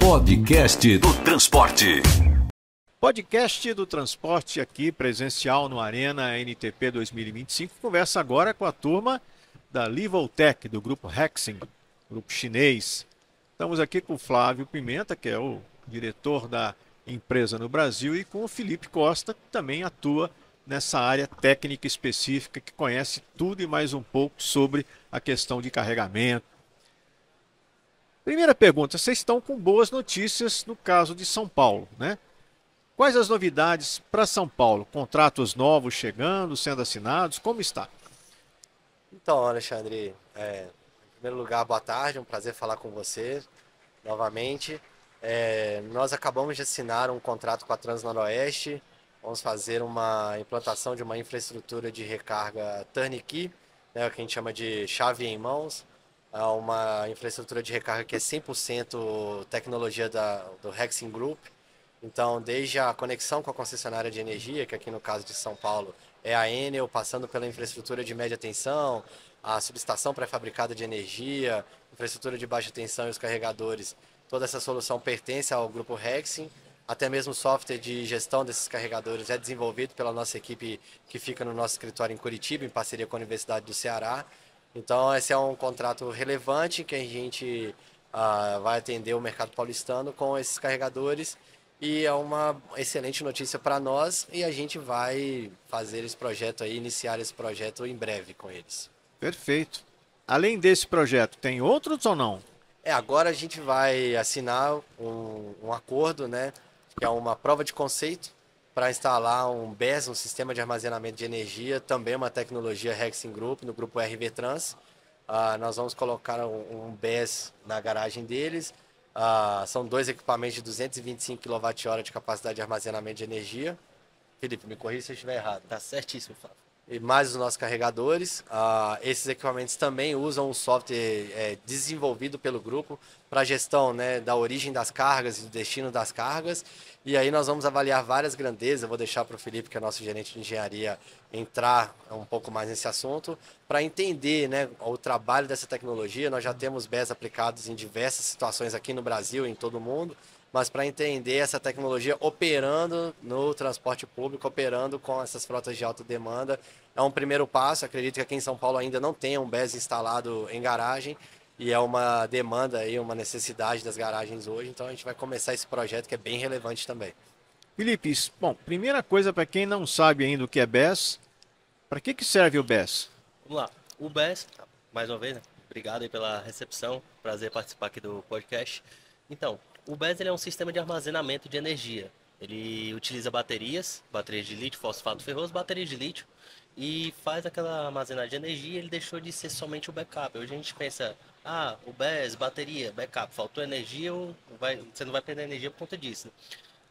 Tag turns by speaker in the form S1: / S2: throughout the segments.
S1: Podcast do Transporte.
S2: Podcast do Transporte aqui, presencial no Arena NTP 2025. Conversa agora com a turma da Livoltech, do grupo Hexen, grupo chinês. Estamos aqui com o Flávio Pimenta, que é o diretor da empresa no Brasil, e com o Felipe Costa, que também atua nessa área técnica específica, que conhece tudo e mais um pouco sobre a questão de carregamento. Primeira pergunta, vocês estão com boas notícias no caso de São Paulo, né? Quais as novidades para São Paulo? Contratos novos chegando, sendo assinados, como está?
S3: Então, Alexandre, em primeiro lugar, boa tarde, é um prazer falar com você novamente. Nós acabamos de assinar um contrato com a Transnoroeste, vamos fazer uma implantação de uma infraestrutura de recarga turnkey, né, que a gente chama de chave em mãos. É uma infraestrutura de recarga que é 100% tecnologia do Hexen Group. Então, desde a conexão com a concessionária de energia, que aqui no caso de São Paulo é a Enel, passando pela infraestrutura de média tensão, a subestação pré-fabricada de energia, infraestrutura de baixa tensão e os carregadores, toda essa solução pertence ao grupo Hexen. Até mesmo o software de gestão desses carregadores é desenvolvido pela nossa equipe que fica no nosso escritório em Curitiba, em parceria com a Universidade do Ceará. Então, esse é um contrato relevante que a gente vai atender o mercado paulistano com esses carregadores. E é uma excelente notícia para nós e a gente vai fazer esse projeto aí, iniciar esse projeto em breve com eles.
S2: Perfeito. Além desse projeto, tem outros ou não?
S3: Agora a gente vai assinar um acordo, né, que é uma prova de conceito para instalar um BESS, um sistema de armazenamento de energia, também uma tecnologia Hexen Group, no grupo RV Trans. Nós vamos colocar um BESS na garagem deles. São dois equipamentos de 225 kWh de capacidade de armazenamento de energia. Felipe, me corrija se eu estiver errado.
S4: Tá certíssimo, Flávio.
S3: E mais os nossos carregadores. Esses equipamentos também usam um software desenvolvido pelo grupo para gestão, né, da origem das cargas e do destino das cargas. E aí nós vamos avaliar várias grandezas. Eu vou deixar para o Felipe, que é nosso gerente de engenharia, entrar um pouco mais nesse assunto para entender, né, o trabalho dessa tecnologia. Nós já temos BESS aplicados em diversas situações aqui no Brasil e em todo o mundo, mas para entender essa tecnologia operando no transporte público, operando com essas frotas de alta demanda, é um primeiro passo. Acredito que aqui em São Paulo ainda não tem um BESS instalado em garagem e é uma demanda aí, uma necessidade das garagens hoje, então a gente vai começar esse projeto que é bem relevante também.
S2: Felipe, bom, primeira coisa para quem não sabe ainda o que é BESS, para que serve o BESS?
S4: Vamos lá. O BESS, mais uma vez, né? Obrigado aí pela recepção. Prazer participar aqui do podcast. Então, o BESS ele é um sistema de armazenamento de energia. Ele utiliza baterias de lítio, fosfato ferroso, baterias de lítio, e faz aquela armazenagem de energia. Ele deixou de ser somente o backup. Hoje a gente pensa, o BESS, bateria, backup, faltou energia, você não vai perder energia por conta disso.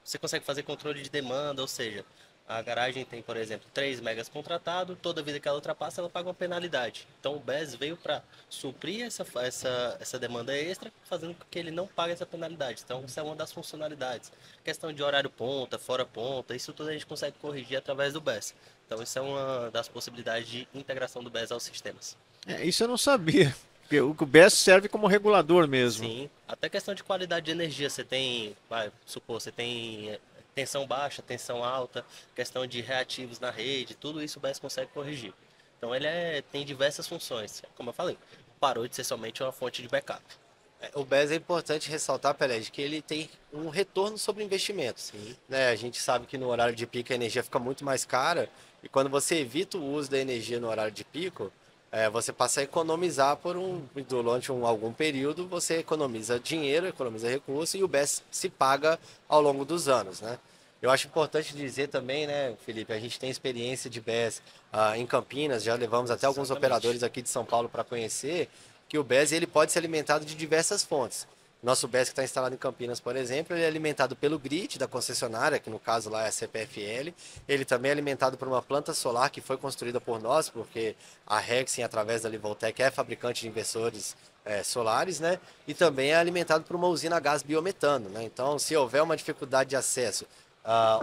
S4: Você consegue fazer controle de demanda, ou seja, a garagem tem, por exemplo, 3 megas contratado, toda vida que ela ultrapassa, ela paga uma penalidade. Então o BESS veio para suprir essa demanda extra, fazendo com que ele não pague essa penalidade. Então isso é uma das funcionalidades. Questão de horário ponta, fora ponta, isso tudo a gente consegue corrigir através do BESS. Então isso é uma das possibilidades de integração do BESS aos sistemas.
S2: Isso eu não sabia, porque o BESS serve como regulador mesmo.
S4: Sim, até questão de qualidade de energia, você tem tensão baixa, tensão alta, questão de reativos na rede, tudo isso o BESS consegue corrigir. Então ele tem diversas funções, como eu falei, parou de ser somente uma fonte de backup.
S3: O BESS é importante ressaltar, Pelé, que ele tem um retorno sobre investimentos. Né? A gente sabe que no horário de pico a energia fica muito mais cara, e quando você evita o uso da energia no horário de pico, você passa a economizar durante algum período, você economiza dinheiro, economiza recurso, e o BESS se paga ao longo dos anos, né? Eu acho importante dizer também, né, Felipe, a gente tem experiência de BESS em Campinas, já levamos até alguns operadores aqui de São Paulo para conhecer, que o BESS ele pode ser alimentado de diversas fontes. Nosso BESS que está instalado em Campinas, por exemplo, ele é alimentado pelo grid da concessionária, que no caso lá é a CPFL. Ele também é alimentado por uma planta solar que foi construída por nós, porque a Hexen, através da Livoltech, é fabricante de inversores solares, né? E também é alimentado por uma usina a gás biometano, né? Então, se houver uma dificuldade de acesso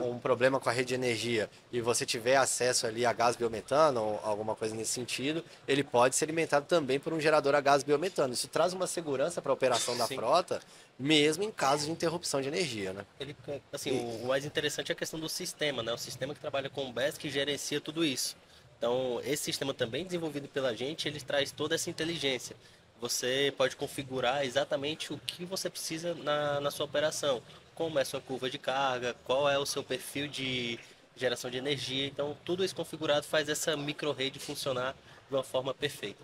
S3: um problema com a rede de energia e você tiver acesso ali a gás biometano ou alguma coisa nesse sentido, ele pode ser alimentado também por um gerador a gás biometano. Isso traz uma segurança para a operação da
S4: Sim.
S3: frota, mesmo em caso de interrupção de energia, né?
S4: Ele, assim, o mais interessante é a questão do sistema, né? O sistema que trabalha com o BES que gerencia tudo isso. Então, esse sistema também desenvolvido pela gente, ele traz toda essa inteligência. Você pode configurar exatamente o que você precisa na sua operação. Como é a sua curva de carga, qual é o seu perfil de geração de energia. Então, tudo isso configurado faz essa micro-rede funcionar de uma forma perfeita.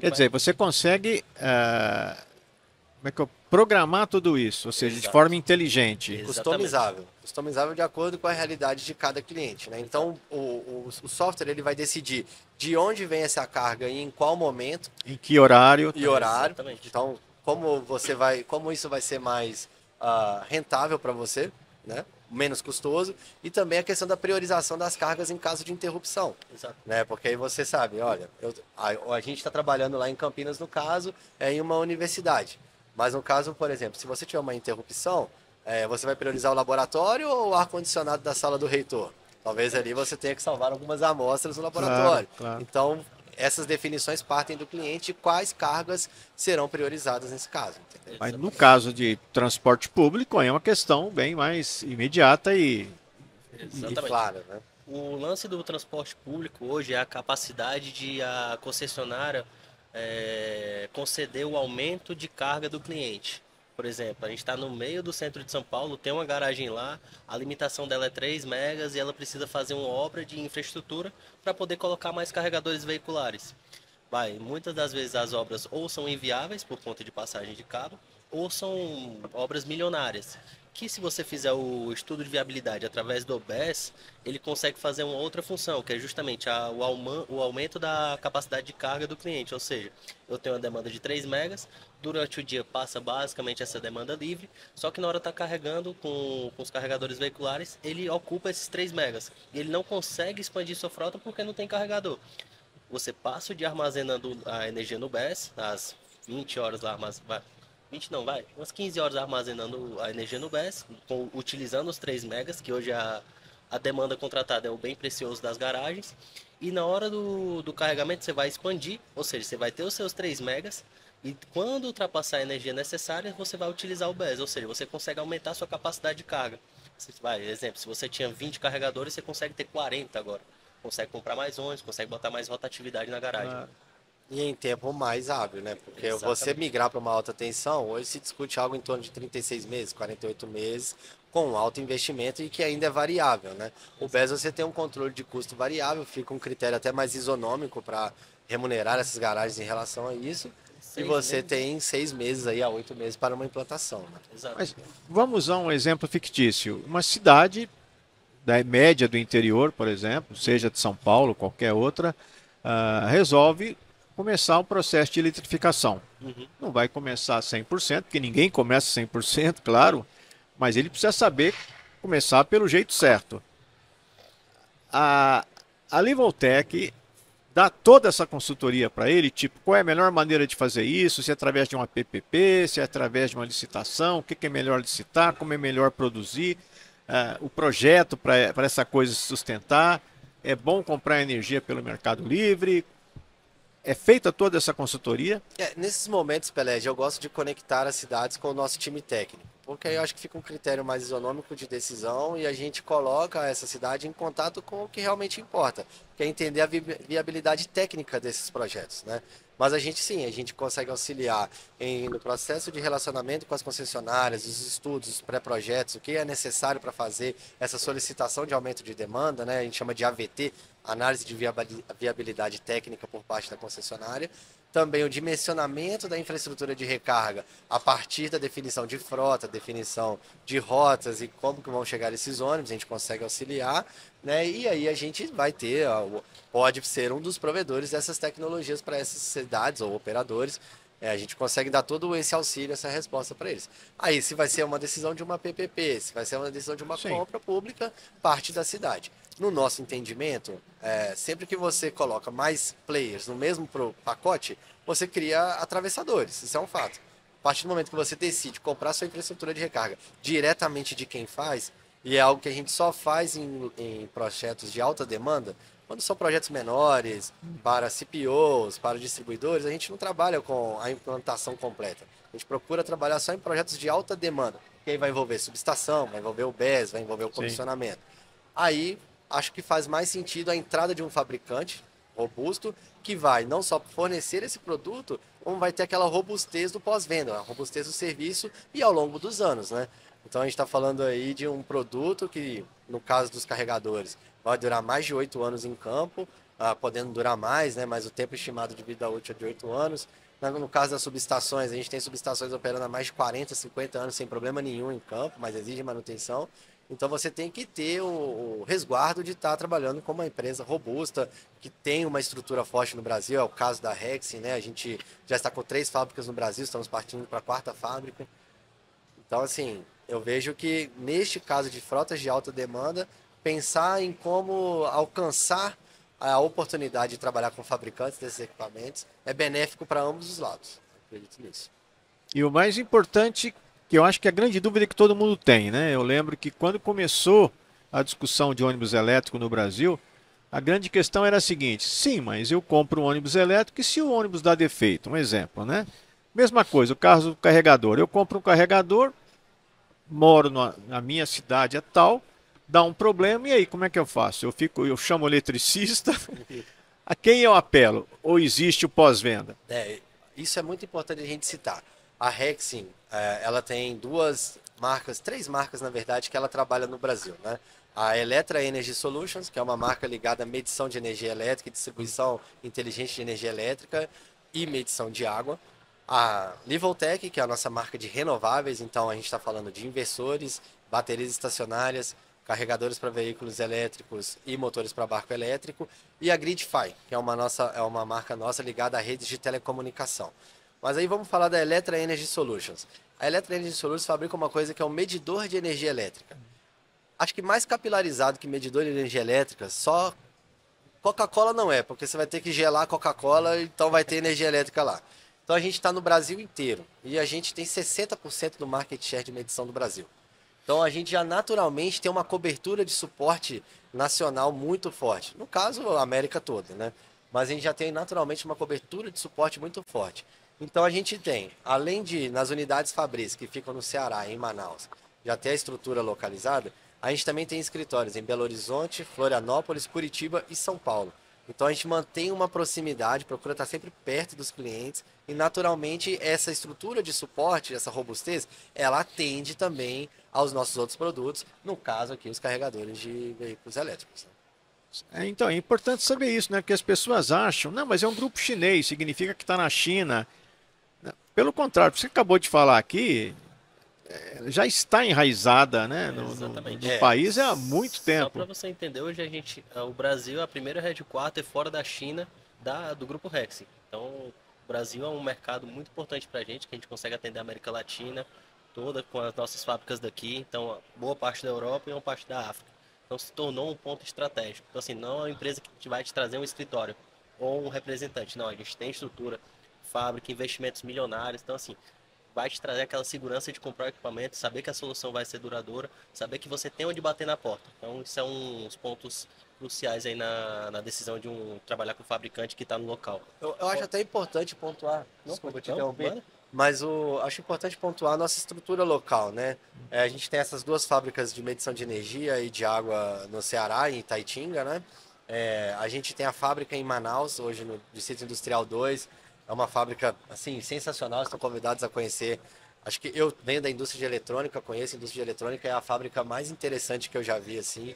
S2: Quer dizer, você consegue como é que programar tudo isso, ou seja, de
S4: Exato.
S2: forma inteligente.
S4: Exatamente.
S3: Customizável de acordo com a realidade de cada cliente, né? Então, o software ele vai decidir de onde vem essa carga e em qual momento
S2: Em que horário?
S3: e horário.
S4: Exatamente.
S3: Então, como isso vai ser mais rentável para você, né? Menos custoso, e também a questão da priorização das cargas em caso de interrupção,
S4: Exato.
S3: né? Porque aí você sabe, olha, a gente está trabalhando lá em Campinas, no caso, em uma universidade. Mas no caso, por exemplo, se você tiver uma interrupção, você vai priorizar o laboratório ou o ar-condicionado da sala do reitor? Talvez ali você tenha que salvar algumas amostras no laboratório.
S2: Claro.
S3: Então, essas definições partem do cliente e quais cargas serão priorizadas nesse caso. Entendeu?
S2: Mas no caso de transporte público é uma questão bem mais imediata e
S3: E claro, né?
S4: O lance do transporte público hoje é a capacidade de a concessionária conceder o aumento de carga do cliente. Por exemplo, a gente está no meio do centro de São Paulo, tem uma garagem lá, a limitação dela é 3 megas e ela precisa fazer uma obra de infraestrutura para poder colocar mais carregadores veiculares. Muitas das vezes as obras ou são inviáveis por conta de passagem de cabo, ou são obras milionárias, que se você fizer o estudo de viabilidade através do OBS, ele consegue fazer uma outra função, que é justamente o aumento da capacidade de carga do cliente, ou seja, eu tenho uma demanda de 3 megas, durante o dia passa basicamente essa demanda livre, só que na hora de estar carregando com os carregadores veiculares, ele ocupa esses 3 megas, e ele não consegue expandir sua frota porque não tem carregador. Você passa o dia armazenando a energia no BES, às 20 horas lá, 20 não, umas 15 horas armazenando a energia no BES, utilizando os 3 megas, que hoje a demanda contratada é o bem precioso das garagens, e na hora do carregamento você vai expandir, ou seja, você vai ter os seus 3 megas, e quando ultrapassar a energia necessária, você vai utilizar o BES, ou seja, você consegue aumentar a sua capacidade de carga. Exemplo, se você tinha 20 carregadores, você consegue ter 40 agora. Consegue comprar mais ônibus, consegue botar mais rotatividade na garagem.
S3: E em tempo mais hábil, né? Porque
S4: Exatamente.
S3: você migrar para uma alta tensão, hoje se discute algo em torno de 36 meses, 48 meses, com alto investimento e que ainda é variável, né? O BES você tem um controle de custo variável, fica um critério até mais isonômico para remunerar essas garagens em relação a isso. E você tem 6 meses aí a 8 meses para uma implantação, né?
S4: Exato.
S2: Mas vamos a um exemplo fictício. Uma cidade da média do interior, por exemplo, seja de São Paulo, qualquer outra, resolve começar o processo de eletrificação. Não vai começar 100%, porque ninguém começa 100%, claro, mas ele precisa saber começar pelo jeito certo. A Livoltech dá toda essa consultoria para ele, tipo, qual é a melhor maneira de fazer isso, se é através de uma PPP, se é através de uma licitação, o que é melhor licitar, como é melhor produzir, o projeto para essa coisa se sustentar, é bom comprar energia pelo Mercado Livre, é feita toda essa consultoria?
S3: Nesses momentos, Pelé, eu gosto de conectar as cidades com o nosso time técnico, porque aí eu acho que fica um critério mais isonômico de decisão e a gente coloca essa cidade em contato com o que realmente importa, que é entender a viabilidade técnica desses projetos, né? Mas a gente consegue auxiliar no processo de relacionamento com as concessionárias, os estudos, os pré-projetos, o que é necessário para fazer essa solicitação de aumento de demanda, né? A gente chama de AVT, análise de viabilidade técnica por parte da concessionária. Também o dimensionamento da infraestrutura de recarga a partir da definição de frota, definição de rotas e como que vão chegar esses ônibus, a gente consegue auxiliar, né? E aí a gente vai ter, pode ser um dos provedores dessas tecnologias para essas cidades ou operadores. A gente consegue dar todo esse auxílio, essa resposta para eles. Aí, se vai ser uma decisão de uma PPP, se vai ser uma decisão de uma compra pública, parte da cidade. No nosso entendimento, sempre que você coloca mais players no mesmo pacote, você cria atravessadores, isso é um fato. A partir do momento que você decide comprar sua infraestrutura de recarga diretamente de quem faz, e é algo que a gente só faz em projetos de alta demanda. Quando são projetos menores, para CPOs, para distribuidores, a gente não trabalha com a implantação completa. A gente procura trabalhar só em projetos de alta demanda, que aí vai envolver subestação, vai envolver o BES, vai envolver o comissionamento. Aí, acho que faz mais sentido a entrada de um fabricante robusto, que vai não só fornecer esse produto, como vai ter aquela robustez do pós-venda, a robustez do serviço e ao longo dos anos, né? Então a gente está falando aí de um produto que, no caso dos carregadores, vai durar mais de 8 anos em campo, podendo durar mais, né? Mas o tempo estimado de vida útil é de 8 anos. No caso das subestações, a gente tem subestações operando há mais de 40, 50 anos sem problema nenhum em campo, mas exige manutenção. Então você tem que ter o resguardo de estar trabalhando com uma empresa robusta, que tem uma estrutura forte no Brasil, é o caso da Rexing, né? A gente já está com 3 fábricas no Brasil, estamos partindo para a 4ª fábrica. Então, assim, eu vejo que neste caso de frotas de alta demanda, pensar em como alcançar a oportunidade de trabalhar com fabricantes desses equipamentos é benéfico para ambos os lados. Acredito nisso.
S2: E o mais importante, que eu acho que é a grande dúvida que todo mundo tem, né? Eu lembro que quando começou a discussão de ônibus elétrico no Brasil, a grande questão era a seguinte: sim, mas eu compro um ônibus elétrico e se o ônibus dá defeito? Um exemplo, né? Mesma coisa, o caso do carregador. Eu compro um carregador, moro na minha cidade é tal, dá um problema, e aí como é que eu faço? Eu chamo o eletricista, a quem eu apelo? Ou existe o pós-venda?
S3: Isso é muito importante a gente citar. A Rexing, ela tem 3 marcas na verdade, que ela trabalha no Brasil, né? A Electra Energy Solutions, que é uma marca ligada à medição de energia elétrica e distribuição inteligente de energia elétrica e medição de água. A Livoltec, que é a nossa marca de renováveis, então a gente está falando de inversores, baterias estacionárias, carregadores para veículos elétricos e motores para barco elétrico. E a Gridfy, que é uma marca nossa ligada a redes de telecomunicação. Mas aí vamos falar da Electra Energy Solutions. A Electra Energy Solutions fabrica uma coisa que é um medidor de energia elétrica. Acho que mais capilarizado que medidor de energia elétrica, só Coca-Cola não é, porque você vai ter que gelar a Coca-Cola, então vai ter energia elétrica lá. Então a gente está no Brasil inteiro e a gente tem 60% do market share de medição do Brasil. Então a gente já naturalmente tem uma cobertura de suporte nacional muito forte. No caso, a América toda, né? Mas a gente já tem naturalmente uma cobertura de suporte muito forte. Então a gente tem, além de nas unidades Fabris, que ficam no Ceará, em Manaus, já tem a estrutura localizada, a gente também tem escritórios em Belo Horizonte, Florianópolis, Curitiba e São Paulo. Então a gente mantém uma proximidade, procura estar sempre perto dos clientes e naturalmente essa estrutura de suporte, essa robustez, ela atende também aos nossos outros produtos, no caso aqui os carregadores de veículos elétricos.
S2: Então, é importante saber isso, né? Porque as pessoas acham, não, mas é um grupo chinês, significa que está na China. Pelo contrário, você acabou de falar aqui, já está enraizada, né, no país há muito tempo.
S4: Só para você entender, hoje o Brasil é a primeira headquarter fora da China do grupo Rexing. Então, o Brasil é um mercado muito importante para a gente, que a gente consegue atender a América Latina toda com as nossas fábricas daqui. Então, boa parte da Europa e uma parte da África. Então, se tornou um ponto estratégico. Então, assim, não é uma empresa que vai te trazer um escritório ou um representante. Não, a gente tem estrutura, fábrica, investimentos milionários. Então, assim, vai te trazer aquela segurança de comprar o equipamento, saber que a solução vai ser duradoura, saber que você tem onde bater na porta. Então, isso é uns pontos cruciais aí na decisão de trabalhar com o fabricante que está no local.
S3: Eu acho até importante pontuar, desculpa te interromper, mas acho importante pontuar a nossa estrutura local, né? A gente tem essas 2 fábricas de medição de energia e de água no Ceará, em Itaitinga, né? A gente tem a fábrica em Manaus, hoje no Distrito Industrial 2, é uma fábrica, assim, sensacional, estão convidados a conhecer. Acho que eu venho da indústria de eletrônica, conheço a indústria de eletrônica, é a fábrica mais interessante que eu já vi, assim,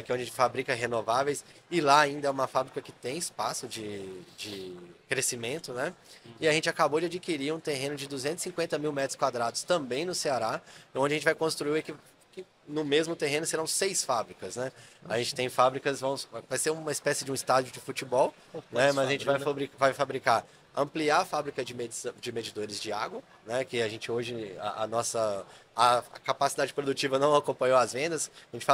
S3: que é onde a gente fabrica renováveis, e lá ainda é uma fábrica que tem espaço de crescimento, né? E a gente acabou de adquirir um terreno de 250 mil metros quadrados também no Ceará, onde a gente vai construir no mesmo terreno serão 6 fábricas, né? A gente tem fábricas, vai ser uma espécie de um estádio de futebol, né? Mas a gente vai fabricar, ampliar a fábrica de medidores de água, né? Que a gente hoje, a capacidade produtiva não acompanhou as vendas. A gente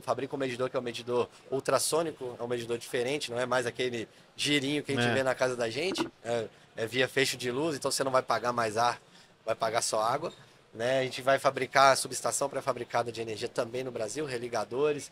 S3: fabrica um medidor que é um medidor ultrassônico, é um medidor diferente, não é mais aquele girinho que a gente vê na casa da gente, é via fecho de luz, então você não vai pagar mais ar, vai pagar só água. né? A gente vai fabricar subestação pré-fabricada de energia também no Brasil, religadores,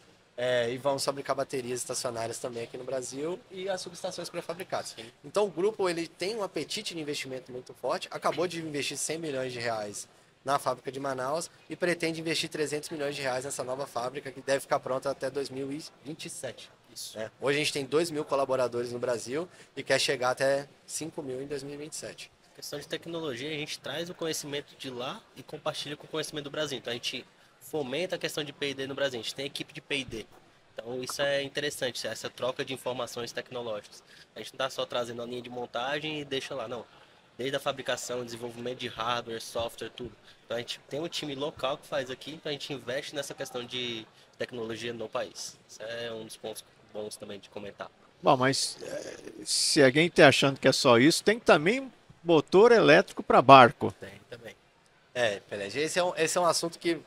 S3: e vamos fabricar baterias estacionárias também aqui no Brasil e as subestações pré-fabricadas. Então o grupo ele tem um apetite de investimento muito forte, acabou de investir 100 milhões de reais na fábrica de Manaus e pretende investir 300 milhões de reais nessa nova fábrica que deve ficar pronta até 2027.
S4: Isso.
S3: Né? Hoje a gente tem 2 mil colaboradores no Brasil e quer chegar até 5 mil em 2027.
S4: Questão de tecnologia, a gente traz o conhecimento de lá e compartilha com o conhecimento do Brasil. Então a gente fomenta a questão de P&D no Brasil, a gente tem equipe de P&D. Então isso é interessante, essa troca de informações tecnológicas. A gente não está só trazendo a linha de montagem e deixa lá, não. Desde a fabricação, desenvolvimento de hardware, software, tudo. Então a gente tem um time local que faz aqui, então a gente investe nessa questão de tecnologia no país. Isso é um dos pontos bons também de comentar.
S2: Bom, mas se alguém está achando que é só isso, tem também motor elétrico para barco.
S4: Tem também.
S3: Pelé, esse é um assunto que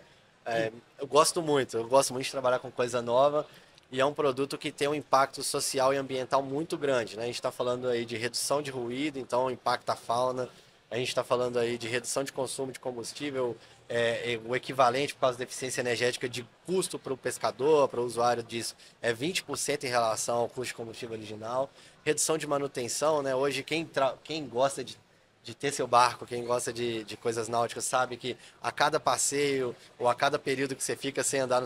S3: eu gosto muito. Eu gosto muito de trabalhar com coisa nova e é um produto que tem um impacto social e ambiental muito grande, né? A gente está falando aí de redução de ruído, então impacta a fauna. A gente está falando aí de redução de consumo de combustível, o equivalente por causa da eficiência energética de custo para o pescador, para o usuário disso, é 20% em relação ao custo de combustível original. Redução de manutenção, né? Hoje quem gosta de ter seu barco, quem gosta de coisas náuticas, sabe que a cada passeio ou a cada período que você fica sem andar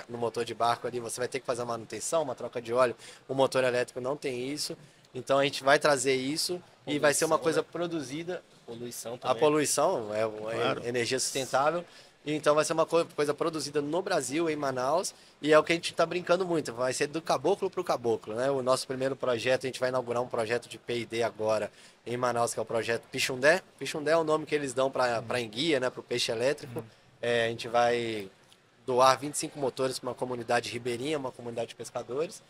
S3: no motor de barco ali, você vai ter que fazer uma manutenção, uma troca de óleo. O motor elétrico não tem isso. Então a gente vai trazer isso e vai ser uma coisa produzida.
S4: Poluição também.
S3: A poluição
S2: Claro.
S3: energia sustentável. E então vai ser uma coisa produzida no Brasil, em Manaus, e é o que a gente está brincando muito. Vai ser do caboclo para o caboclo, né? O nosso primeiro projeto, a gente vai inaugurar um projeto de P&D agora em Manaus, que é o projeto Pixundé. Pixundé é o nome que eles dão para a enguia, né? Para o peixe elétrico. A gente vai doar 25 motores para uma comunidade ribeirinha, uma comunidade de pescadores.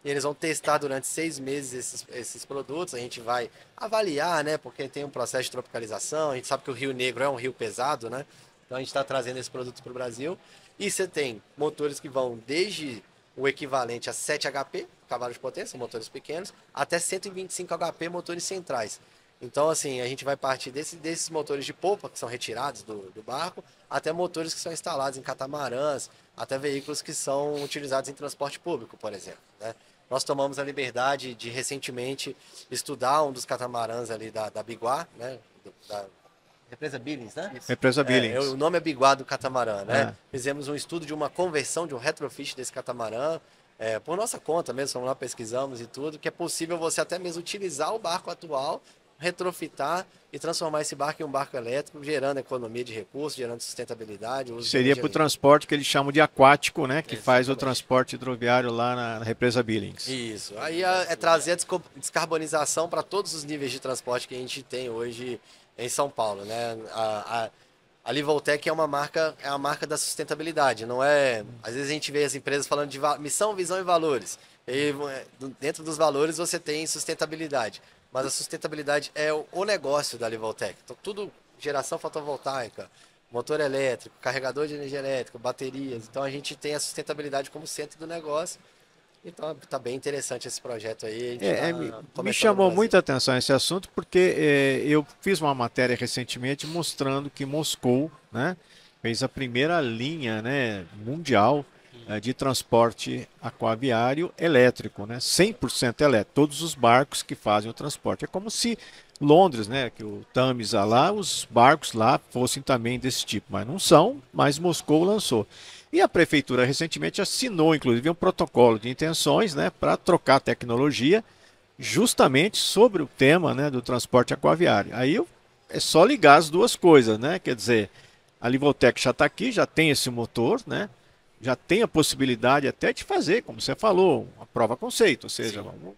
S3: E eles vão testar durante 6 meses esses produtos. A gente vai avaliar, né? Porque tem um processo de tropicalização. A gente sabe que o Rio Negro é um rio pesado, né? Então a gente está trazendo esse produto para o Brasil. E você tem motores que vão desde o equivalente a 7 HP, cavalos de potência, motores pequenos, até 125 HP, motores centrais. Então, assim, a gente vai partir desses motores de polpa, que são retirados do barco, até motores que são instalados em catamarãs, até veículos que são utilizados em transporte público, por exemplo, né? Nós tomamos a liberdade de, recentemente, estudar um dos catamarãs ali da Biguá, né? Da Represa Billings, né?
S2: Represa Billings.
S3: O nome é Biguá do catamarã, né?
S2: É.
S3: Fizemos um estudo de uma conversão, de um retrofit desse catamarã, por nossa conta mesmo, fomos lá, pesquisamos e tudo, que é possível você até mesmo utilizar o barco atual, retrofitar e transformar esse barco em um barco elétrico, gerando economia de recursos, gerando sustentabilidade.
S2: Seria para o transporte que eles chamam de aquático, né? Que faz o
S4: Exatamente.
S2: transporte hidroviário lá na Represa Billings.
S3: Isso. Aí é trazer a descarbonização para todos os níveis de transporte que a gente tem hoje em São Paulo, né? A Livoltec é a marca da sustentabilidade, não é? Às vezes a gente vê as empresas falando de missão, visão e valores. E dentro dos valores você tem sustentabilidade, mas a sustentabilidade é o negócio da Livoltec. Então tudo geração fotovoltaica, motor elétrico, carregador de energia elétrica, baterias. Então a gente tem a sustentabilidade como centro do negócio. Então tá bem interessante esse projeto aí. A gente tá
S2: Me
S3: começando
S2: chamou
S3: no Brasil.
S2: muita atenção esse assunto porque eu fiz uma matéria recentemente mostrando que Moscou, né, fez a primeira linha, né, mundial de transporte aquaviário elétrico, né, 100% elétrico, todos os barcos que fazem o transporte. É como se Londres, né, que o Tamisa lá, os barcos lá fossem também desse tipo, mas não são, mas Moscou lançou. E a prefeitura recentemente assinou, inclusive, um protocolo de intenções, né, para trocar tecnologia justamente sobre o tema, né, do transporte aquaviário. Aí é só ligar as duas coisas, né? Quer dizer, a Livoltec já está aqui, já tem esse motor, né? Já tem a possibilidade até de fazer, como você falou, uma prova conceito, ou seja, vamos,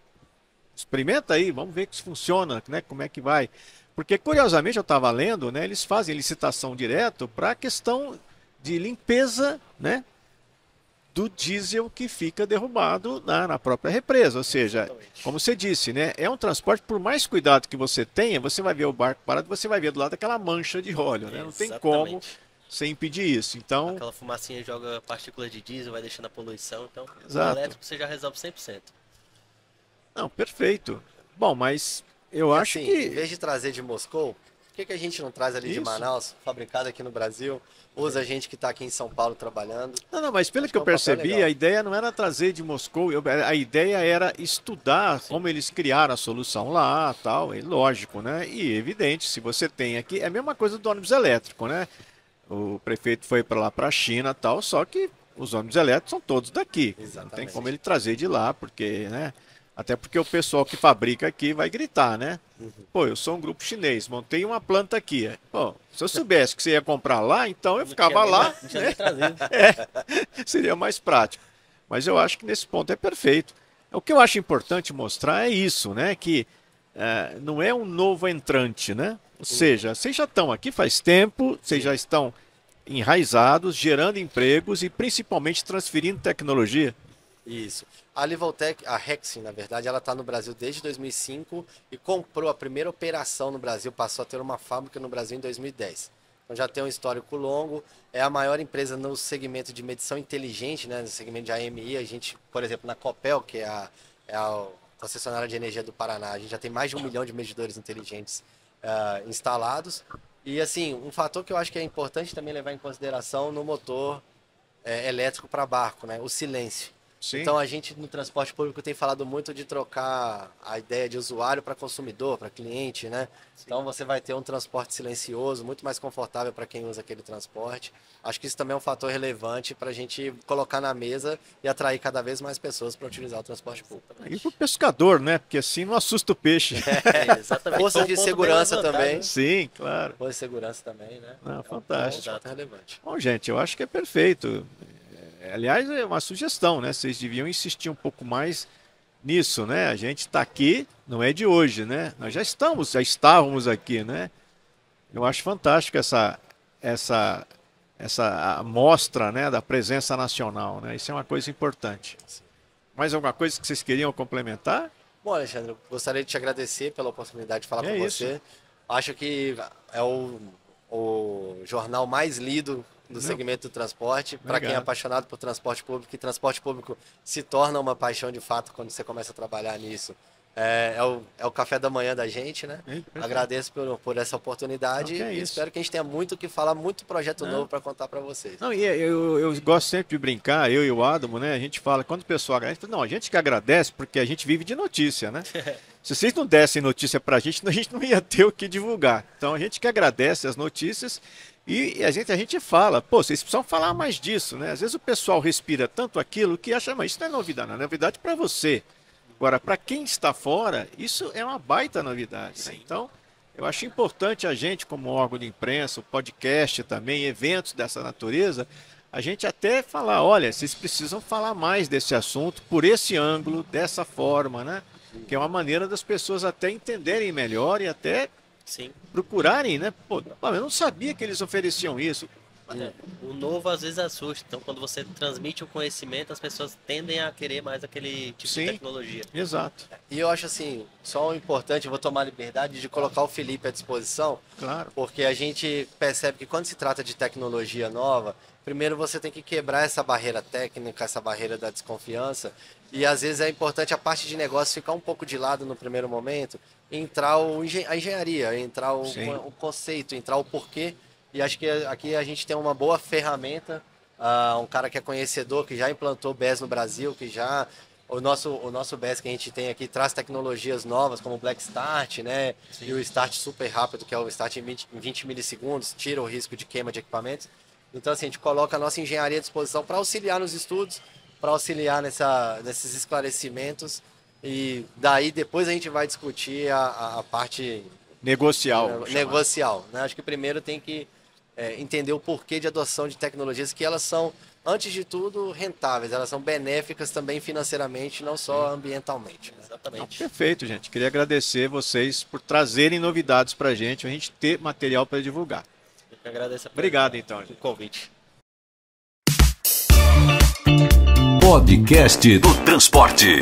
S2: experimenta aí, vamos ver se funciona, né? Como é que vai. Porque, curiosamente, eu estava lendo, né? Eles fazem licitação direto para a questão de limpeza, né, do diesel que fica derrubado na própria represa. Ou seja,
S4: Exatamente.
S2: como você disse, né, é um transporte, por mais cuidado que você tenha, você vai ver o barco parado, você vai ver do lado aquela mancha de óleo, né? Não tem como
S4: Exatamente.
S2: você impedir isso. Então,
S4: Aquela fumacinha joga partículas de diesel, vai deixando a poluição. Então,
S2: Exato.
S4: o elétrico você já resolve 100%.
S2: não, perfeito. Bom, mas eu
S3: E
S2: acho
S3: assim,
S2: que
S3: em vez de trazer de Moscou, que a gente não traz ali de
S2: Isso.
S3: Manaus, fabricado aqui no Brasil, usa a gente que está aqui em São Paulo trabalhando?
S2: Não, mas pelo
S3: Acho
S2: que eu
S3: que é um papel
S2: percebi,
S3: legal.
S2: a ideia não era trazer de Moscou, a ideia era estudar como eles criaram a solução lá, tal, e lógico, né? E evidente, se você tem aqui, é a mesma coisa do ônibus elétrico, né? O prefeito foi para lá para a China, tal, só que os ônibus elétricos são todos daqui. Não tem
S3: Exatamente.
S2: como ele trazer de lá, porque, né? Até porque o pessoal que fabrica aqui vai gritar, né? Pô, eu sou um grupo chinês, montei uma planta aqui. Pô, se eu soubesse que você ia comprar lá, então eu ficava lá,
S4: Não tinha nem trazido.
S2: seria mais prático. Mas eu acho que nesse ponto é perfeito. O que eu acho importante mostrar é isso, né? Que não é um novo entrante, né? Ou seja, vocês já estão aqui faz tempo, vocês já estão enraizados, gerando empregos e principalmente transferindo tecnologia.
S3: Isso. A Livoltec, a Hexin, na verdade, ela está no Brasil desde 2005 e comprou a primeira operação no Brasil, passou a ter uma fábrica no Brasil em 2010. Então já tem um histórico longo, é a maior empresa no segmento de medição inteligente, né, no segmento de AMI. A gente, por exemplo, na Copel, que é a concessionária de energia do Paraná, a gente já tem mais de 1 milhão de medidores inteligentes instalados. E assim, um fator que eu acho que é importante também levar em consideração no motor elétrico para barco, né, o silêncio.
S2: Sim.
S3: Então a gente no transporte público tem falado muito de trocar a ideia de usuário para consumidor, para cliente, né? Então você vai ter um transporte silencioso, muito mais confortável para quem usa aquele transporte. Acho que isso também é um fator relevante para a gente colocar na mesa e atrair cada vez mais pessoas para utilizar o transporte público.
S2: E pro pescador, né? Porque assim não assusta o peixe.
S4: Exatamente.
S3: Força
S4: Foi
S3: de
S4: um ponto bem
S3: segurança
S4: levantado,
S3: também.
S4: né?
S2: Sim, claro.
S3: Força de segurança também, né?
S2: Não,
S3: É um
S2: fantástico.
S3: ponto relevante.
S2: Bom, gente, eu acho que é perfeito. Aliás, é uma sugestão, né? Vocês deviam insistir um pouco mais nisso, né? A gente está aqui, não é de hoje, né? Nós já estávamos aqui, né? Eu acho fantástico essa amostra, né, da presença nacional, né? Isso é uma coisa importante. Mais alguma coisa que vocês queriam complementar?
S3: Bom, Alexandre, eu gostaria de te agradecer pela oportunidade de falar com
S2: isso.
S3: você. Acho que é o jornal mais lido do segmento do transporte. Para quem é
S2: Obrigado.
S3: apaixonado por transporte público, e transporte público se torna uma paixão de fato quando você começa a trabalhar nisso. É o café da manhã da gente, né?
S2: Perfeito.
S3: Agradeço por essa oportunidade
S2: Não, que é
S3: e
S2: isso.
S3: espero que a gente tenha muito o que falar, muito projeto
S2: Não.
S3: novo para contar para vocês.
S2: Não, e eu gosto sempre de brincar, eu e o Adamo, né? A gente fala, quando o pessoal agradece, não, a gente que agradece porque a gente vive de notícia, né? Se vocês não dessem notícia pra gente não ia ter o que divulgar. Então a gente que agradece as notícias e a gente fala, pô, vocês precisam falar mais disso, né? Às vezes o pessoal respira tanto aquilo que acha, mas isso não é novidade, não é novidade para você. Agora, para quem está fora, isso é uma baita novidade. Né? Então, eu acho importante a gente, como órgão de imprensa, o podcast também, eventos dessa natureza, a gente até falar, olha, vocês precisam falar mais desse assunto por esse ângulo, dessa forma, né? Que é uma maneira das pessoas até entenderem melhor e até
S4: Sim.
S2: procurarem, né? Pô, eu não sabia que eles ofereciam isso.
S4: O novo às vezes assusta. Então, quando você transmite o conhecimento, as pessoas tendem a querer mais aquele tipo
S2: Sim.
S4: de tecnologia.
S2: Exato,
S3: E eu acho assim, só o importante, eu vou tomar a liberdade de colocar o Felipe à disposição,
S2: claro.
S3: porque a gente percebe que quando se trata de tecnologia nova, primeiro você tem que quebrar essa barreira técnica, essa barreira da desconfiança, e às vezes é importante a parte de negócio ficar um pouco de lado no primeiro momento, entrar a engenharia, entrar o conceito, entrar o porquê, e acho que aqui a gente tem uma boa ferramenta, um cara que é conhecedor, que já implantou BES no Brasil, que já... O nosso BES que a gente tem aqui traz tecnologias novas, como o Black Start, né?
S4: Sim.
S3: E o Start super rápido, que é o Start em 20 milissegundos, tira o risco de queima de equipamentos. Então, assim, a gente coloca a nossa engenharia à disposição para auxiliar nos estudos, para auxiliar nesses esclarecimentos. E daí, depois a gente vai discutir a parte
S2: Negocial.
S3: negocial, né? Acho que primeiro tem que entender o porquê de adoção de tecnologias que elas são, antes de tudo, rentáveis, elas são benéficas também financeiramente, não só ambientalmente. Né?
S4: Exatamente.
S2: Perfeito, gente. Queria agradecer vocês por trazerem novidades para a gente ter material para divulgar.
S4: Eu que agradeço
S2: Obrigado, então,
S4: o
S2: gente.
S4: convite.
S1: Podcast do Transporte.